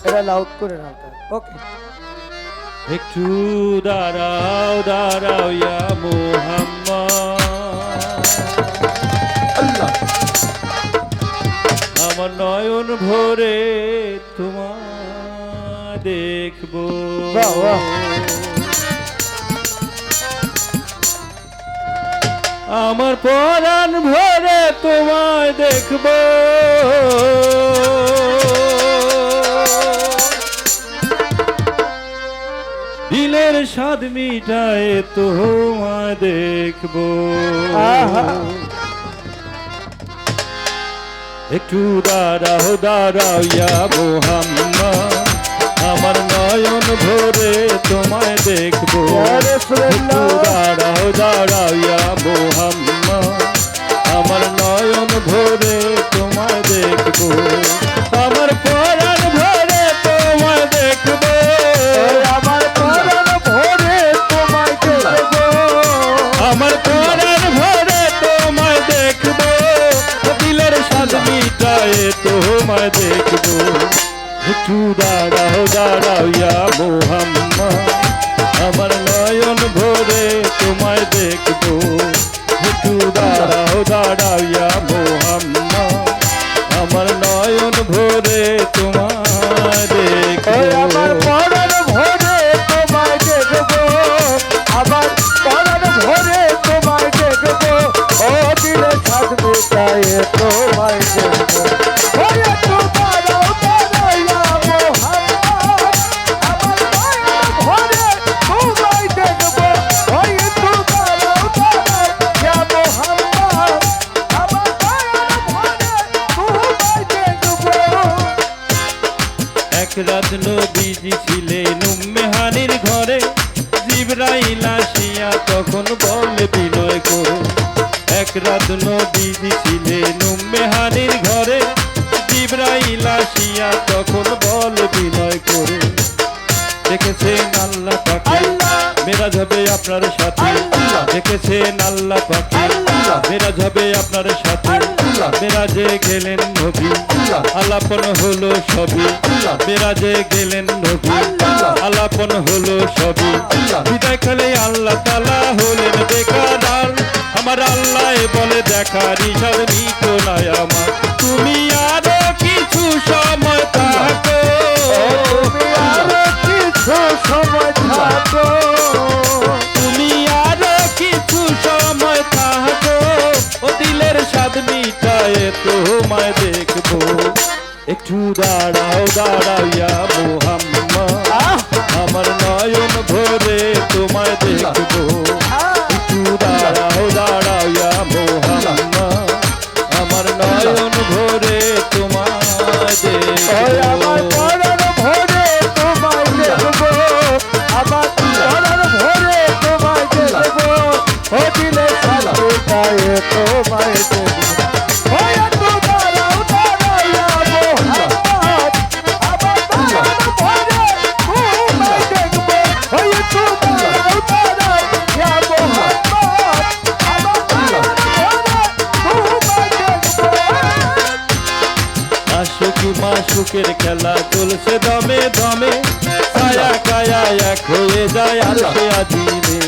এটা লাউড করে নাও। ওকে, একটু দাঁড়াও দাঁড়াও ইয়া মুহাম্মদ, আল্লাহ আমার নয়ন ভরে তোমায় দেখবো। বাহ, বাহ। আমার পরাণ ভরে তোমায় দেখবো, দিলের স্বাদ মিটায় তোমায় দেখবো। আহা। একটু দাঁড়াও দাঁড়াও ইয়া মুহাম্মদ, আমার নয়ন ভরে তোমায় দেখবো। ইয়া একটু রাসূলুল্লাহ। দাঁড়াও দাঁড়াও ইয়া মুহাম্মদ, আমার নয়ন ভরে তোমায় দেখবো। আমার পরাণ ভরে তোমায় দেখবো, আমার পরাণ ভরে তোমায় দেখবো। আমার পরাণ ভরে তোমায় দেখবো, দিলের স্বাদ মিটায় তোমায় দেখবো। একটু দাঁড়াও দাঁড়াও ইয়া মুহাম্মদ, আমার নয়ন ভরে তোমায় দেখবো। একটু দাঁড়াও দাঁড়াও ইয়া মুহাম্মদ, আমার নয়ন ভরে তোমায় দেখবো। আমার পরাণ ভরে তোমায় দেখবো, আমার পরাণ ভরে তোমায় দেখবো। ও দিলে ছাদ মেটায় তোমায় দেখবো। ওই একটু দাঁড়াও দাঁড়াও ইয়া মুহাম্মদ, আমার পরাণ ভরে তোমায় দেখবো। ওই একটু দাঁড়াও দাঁড়াও ইয়া মুহাম্মদ, আমার পরাণ ভরে তোমায় দেখবো। এক রাত নবীজি ছিলেন উম্মে হানির ঘরে, জিবরাইল আসিয়া তখন বলে বিনয় করে। এক রাত নবীজি ছিলেন উম্মে হানির ঘরে, জিবরাইল আসিয়া তখন বলে বিনয় করে। দেখেছেন আল্লাহ পাকে মেরাজ হবে আপনার সাথে, দেখেছেন আল্লাহ পাকে মেরাজ হবে আপনার সাথে। মেরাজে গেলেন নবী, আলাপন হলো সবই। মেরাজে গেলেন নবী, আলাপন হলো সবই। বিদায় খেলে আল্লাহ তাআলা হলেন বেকার, আমার আল্লাহ বলে দেখার ইশার নিত নাই আমার। তুমি আরো কিছু সময় থাকো, আরো কিছু সময় থাকো, তুমি আরো কিছু সময় থাকো, ও দিলের স্বাদ মিটায় তোমায় দেখবো। একটু দাঁড়াও দাঁড়াও ইয়া মুহাম্মদ, আমার নয়ন ভরে তোমায় দেখবো। একটু দাঁড়াও দাঁড়াও ইয়া মুহাম্মদ, আমার নয়ন ভরে তোমায় ওই আমার দেখবো। পরাণ ভরে তোমায় দেখবো, আমার পরাণ ভরে তোমায় দেখবো। ও দিলে ছাদ মেটায় তোমায় দেখবো। ওই একটু দাঁড়াও দাঁড়াও ইয়া মুহাম্মদ, আমার পরাণ ভরে তোমায় দেখবো। ওই একটু দাঁড়াও দাঁড়াও ইয়া মুহাম্মদ, আমার পরাণ ভরে তোমায় দেখবো। আশুক মাশুকের খেলা চলছে দমে দমে, ছায়া কায়া এক হয়ে যায় আরশে আজিমে।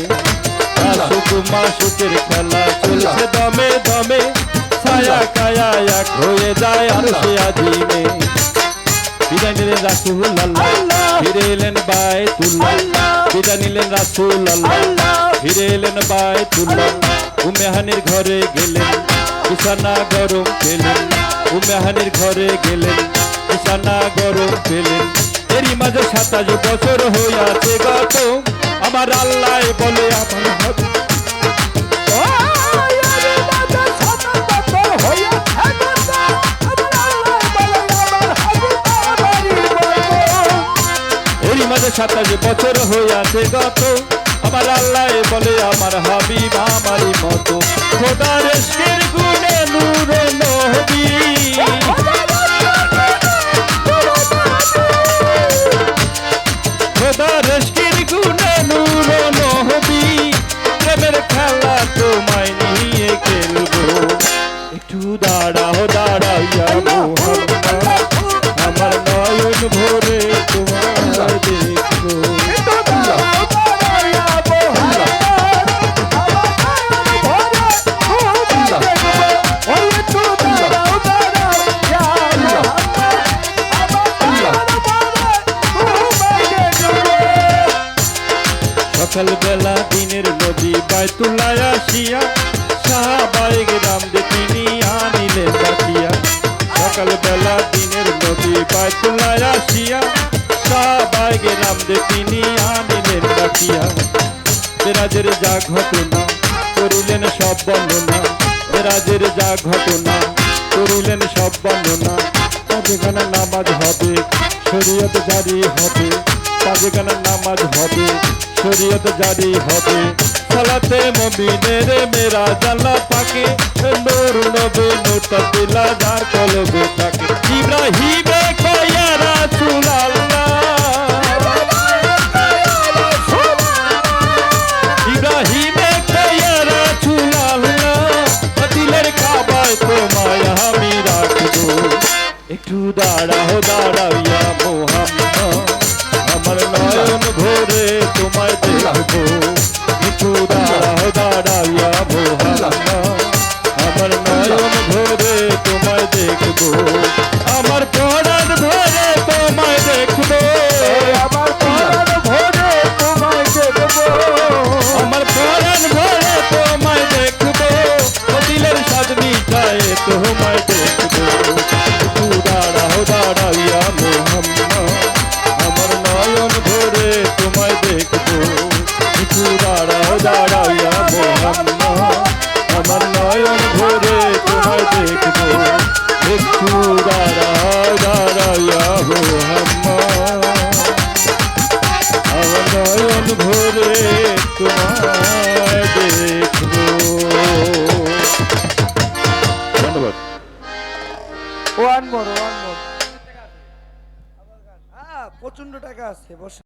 আশুক মাশুকের খেলা চলছে দমে দমে, ছায়া কায়া এক হয়ে যায় আরশে আজিমে। বিদায় নিলেন রাসূলুল্লাহ, ফিরে এলেন বায়তুল্লাহ। বিদায় নিলেন রাসূলুল্লাহ, ফিরে এলেন বায়তুল্লাহ। উম্মে হানির ঘরে গেলেন, বিছানা গরম পেলেন। উম্মে হানির ঘরে গেলেন, বিছানা গরম পেলেন। এরই মাঝে 27 বছর হইয়াছে গত, আমার আল্লাহ বলে আমার হবে। এরই মাঝে 27 বছর হইয়াছে গত, আমার আল্লাহ বলে আমার হাবিব আমারই মতো। খোদার ইশকের গুণে নূরে নবী, খোদার ইশকের গুণে নূরে নবী। প্রেমের খেলা তোমায় নিয়ে খেলবো। একটু দাঁড়াও দাঁড়াও ইয়া মুহাম্মদ, আমার নয়ন ভরে সকালবেলা দিনের নবী বাইতুল্লায় আসিয়া সাহাবায়ে কেরামদের তিনি আনিলেন ডাকিয়া সকালবেলা দিনের নবী বাইতুল্লায় আসিয়া সাহাবায়ে কেরামদের তিনি আনিলেন ডাকিয়া মেরাজের যা ঘটনা করিলেন সব বর্ণনা মেরাজের যা ঘটনা করিলেন সব বর্ণনা যেখানে নামাজ হবে শরীয়ত জারি হবে যেখানে নামাজ হবে শরীয়ত জারি হবে সালাতে মুমিনের মেরাজ আল্লাহ পাকে নূর নবী নূর তাবিলা যার কলবে থাকে ইব্রাহিমে কয়া রাসূলুল্লাহ ইব্রাহিমে কয়া রাসূলুল্লাহ দিলের কাবায় তোমায় আমি রাখবো একটু দাঁড়াও দাঁড়াও ইয়া মুহাম্মদ আমার নয়ন ভরে তোমায় দেখবো একটু দাঁড়াও দাঁড়াও ইয়া মুহাম্মদ আমার নয়ন ভরে তোমায় দেখবো আমার পরাণ ভরে তোমায় দেখবো আমার পরাণ ভরে তোমায় দেখবো আমার পরাণ ভরে তোমায় দেখবো দিলের স্বাদ মিটায়ে তোমায় দেখবো একটু দাঁড়াও দাঁড়াও ইয়া মুহাম্মদ আমার নয়ন ভরে তোমায় দেখবো একটু দাঁড়াও দাঁড়াও ইয়া মুহাম্মদ আমার নয়ন ভরে তোমায় দেখবো একটু দাঁড়াও দাঁড়াও ইয়া মুহাম্মদ আমার নয়ন ভরে তোমায় দেখবো ধন্যবাদ ওয়ান মোর প্রচন্ড টাকা আছে বস